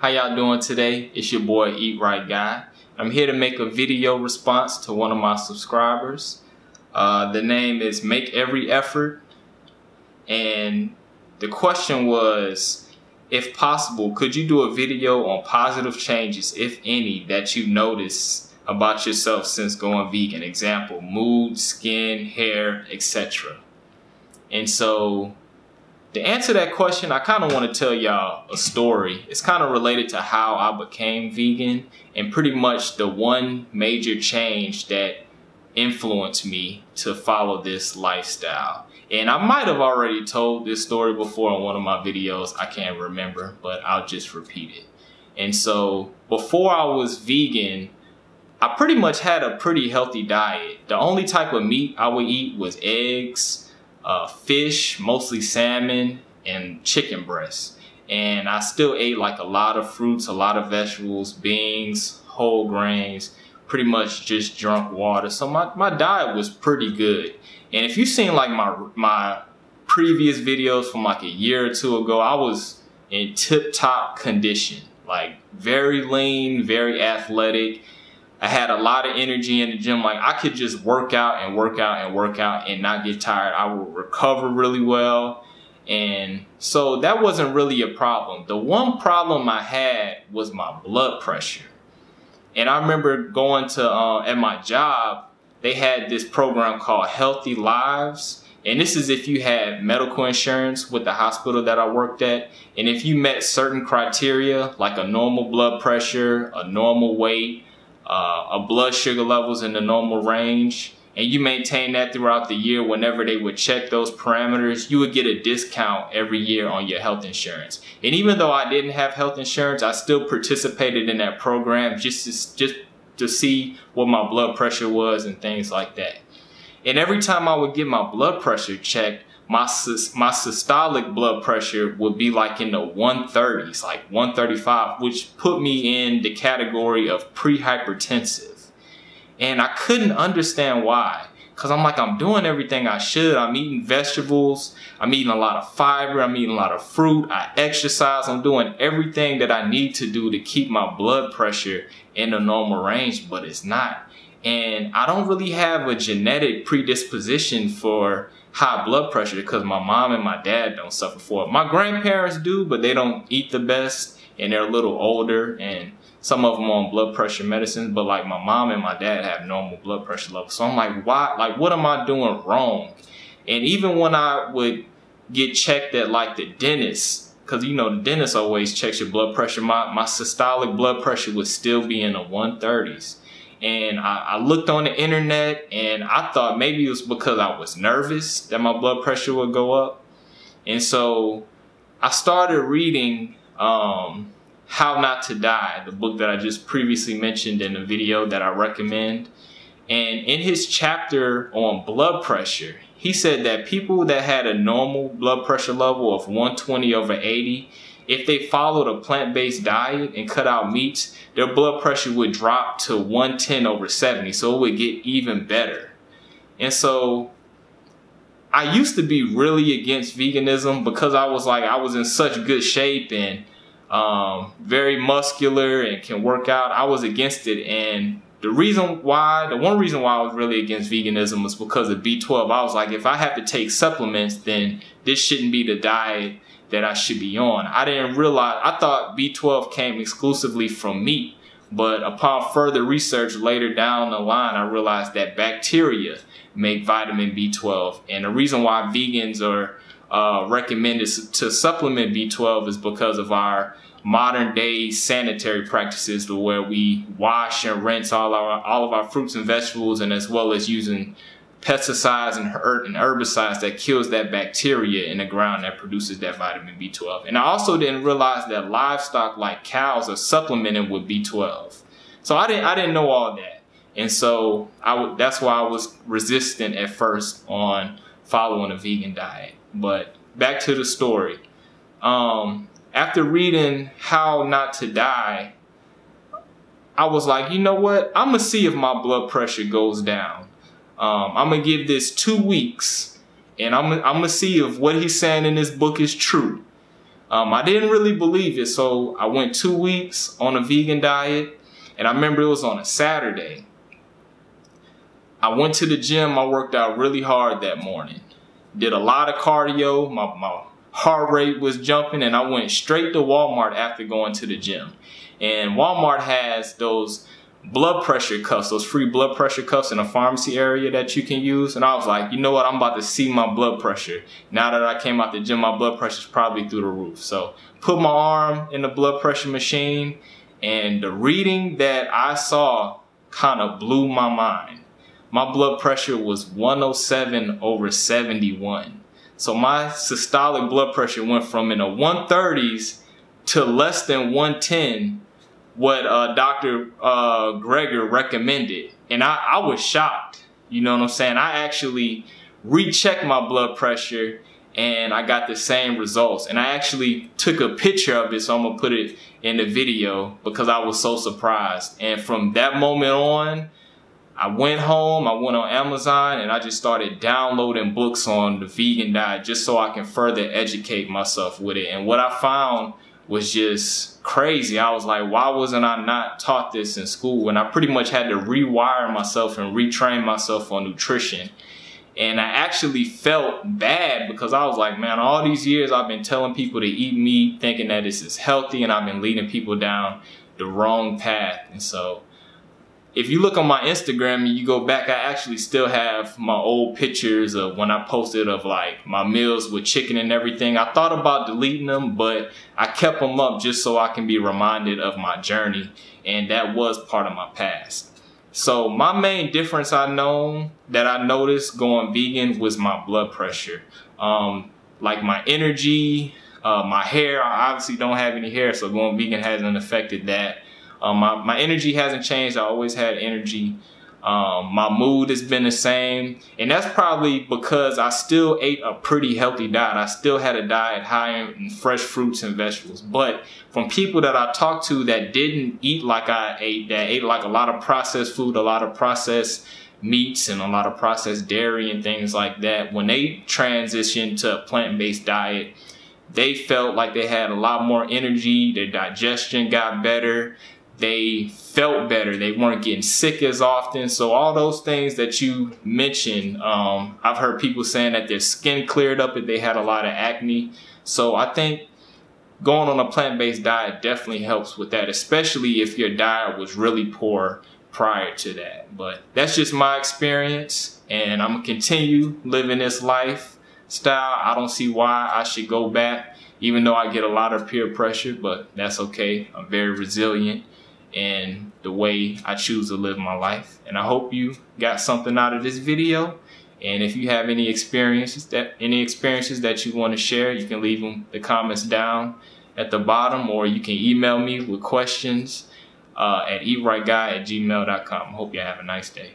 How y'all doing today? It's your boy Eat Right Guy. I'm here to make a video response to one of my subscribers. The name is Make Every Effort, and the question was, if possible, could you do a video on positive changes, if any, that you noticed about yourself since going vegan? Example, mood, skin, hair, etc. And so to answer that question, I kind of want to tell y'all a story. It's kind of related to how I became vegan and pretty much the one major change that influenced me to follow this lifestyle. And I might have already told this story before in one of my videos. I can't remember, but I'll just repeat it. And so before I was vegan, I pretty much had a pretty healthy diet. The only type of meat I would eat was eggs, fish, mostly salmon, and chicken breasts. And I still ate like a lot of fruits, a lot of vegetables, beans, whole grains, pretty much just drunk water. So my diet was pretty good. And if you've seen like my previous videos from like a year or two ago, I was in tip-top condition, like very lean, very athletic. I had a lot of energy in the gym. Like I could just work out and work out and work out and not get tired. I would recover really well. And so that wasn't really a problem. The one problem I had was my blood pressure. And I remember going to, at my job, they had this program called Healthy Lives. And this is if you had medical insurance with the hospital that I worked at. And if you met certain criteria, like a normal blood pressure, a normal weight, a blood sugar levels in the normal range, and you maintain that throughout the year, whenever they would check those parameters, you would get a discount every year on your health insurance. And even though I didn't have health insurance, I still participated in that program just to see what my blood pressure was and things like that. And every time I would get my blood pressure checked, my systolic blood pressure would be like in the 130s, like 135, which put me in the category of pre-hypertensive. And I couldn't understand why. Because I'm like, I'm doing everything I should. I'm eating vegetables. I'm eating a lot of fiber. I'm eating a lot of fruit. I exercise. I'm doing everything that I need to do to keep my blood pressure in the normal range, but it's not. And I don't really have a genetic predisposition for high blood pressure because my mom and my dad don't suffer for it. My grandparents do, but they don't eat the best and they're a little older, and some of them on blood pressure medicines, but like my mom and my dad have normal blood pressure levels. So I'm like, why? Like, what am I doing wrong? And even when I would get checked at like the dentist, because you know the dentist always checks your blood pressure, my systolic blood pressure would still be in the 130s. And I looked on the internet and I thought maybe it was because I was nervous that my blood pressure would go up. And so I started reading How Not to Die, the book that I just previously mentioned in the video that I recommend. And in his chapter on blood pressure, he said that people that had a normal blood pressure level of 120/80, if they followed a plant-based diet and cut out meats, their blood pressure would drop to 110/70, so it would get even better. And so I used to be really against veganism because I was in such good shape and very muscular and can work out. I was against it, and the one reason why I was really against veganism was because of B12. I was like, if I have to take supplements, then this shouldn't be the diet that I should be on. I didn't realize, I thought B12 came exclusively from meat, but upon further research later down the line, I realized that bacteria make vitamin B12. And the reason why vegans are recommended to supplement B12 is because of our modern day sanitary practices, where we wash and rinse all of our fruits and vegetables, and as well as using pesticides and herbicides that kills that bacteria in the ground that produces that vitamin B12. And I also didn't realize that livestock like cows are supplemented with B12. So I didn't know all that. And so that's why I was resistant at first on following a vegan diet. But back to the story. After reading How Not to Die, I was like, you know what? I'm gonna see if my blood pressure goes down. I'm gonna give this 2 weeks, and I'm gonna see if what he's saying in this book is true. I didn't really believe it, so I went 2 weeks on a vegan diet, and I remember it was on a Saturday. I went to the gym, I worked out really hard that morning. Did a lot of cardio, my heart rate was jumping, and I went straight to Walmart after going to the gym. And Walmart has those blood pressure cuffs, those free blood pressure cuffs in a pharmacy area that you can use. And I was like, you know what, I'm about to see my blood pressure. Now that I came out the gym, my blood pressure is probably through the roof. So put my arm in the blood pressure machine, and the reading that I saw kind of blew my mind. My blood pressure was 107/71. So my systolic blood pressure went from in the 130s to less than 110, what Dr. Greger recommended. And I was shocked, you know what I'm saying? I actually rechecked my blood pressure and I got the same results. And I actually took a picture of it, so I'm gonna put it in the video because I was so surprised. And from that moment on, I went home, I went on Amazon, and I just started downloading books on the vegan diet just so I can further educate myself with it. And what I found was just crazy. I was like, why wasn't I not taught this in school? And I pretty much had to rewire myself and retrain myself on nutrition. And I actually felt bad because I was like, man, all these years I've been telling people to eat meat, thinking that this is healthy, and I've been leading people down the wrong path. And so if you look on my Instagram and you go back, I actually still have my old pictures of when I posted of like my meals with chicken and everything. I thought about deleting them, but I kept them up just so I can be reminded of my journey. And that was part of my past. So my main difference that I noticed going vegan was my blood pressure. Like my energy, my hair. I obviously don't have any hair, so going vegan hasn't affected that. My energy hasn't changed. I always had energy. My mood has been the same. And that's probably because I still ate a pretty healthy diet. I still had a diet high in fresh fruits and vegetables. But from people that I talked to that didn't eat like I ate, that ate like a lot of processed food, a lot of processed meats, and a lot of processed dairy and things like that, when they transitioned to a plant-based diet, they felt like they had a lot more energy. Their digestion got better. They felt better. They weren't getting sick as often. So all those things that you mentioned, I've heard people saying that their skin cleared up if they had a lot of acne. So I think going on a plant-based diet definitely helps with that, especially if your diet was really poor prior to that. But that's just my experience, and I'm gonna continue living this lifestyle. I don't see why I should go back, even though I get a lot of peer pressure, but that's okay. I'm very resilient in the way I choose to live my life. And I hope you got something out of this video. And if you have any experiences that you want to share, you can leave them the comments down at the bottom, or you can email me with questions at eatrightguy@gmail.com. Hope you have a nice day.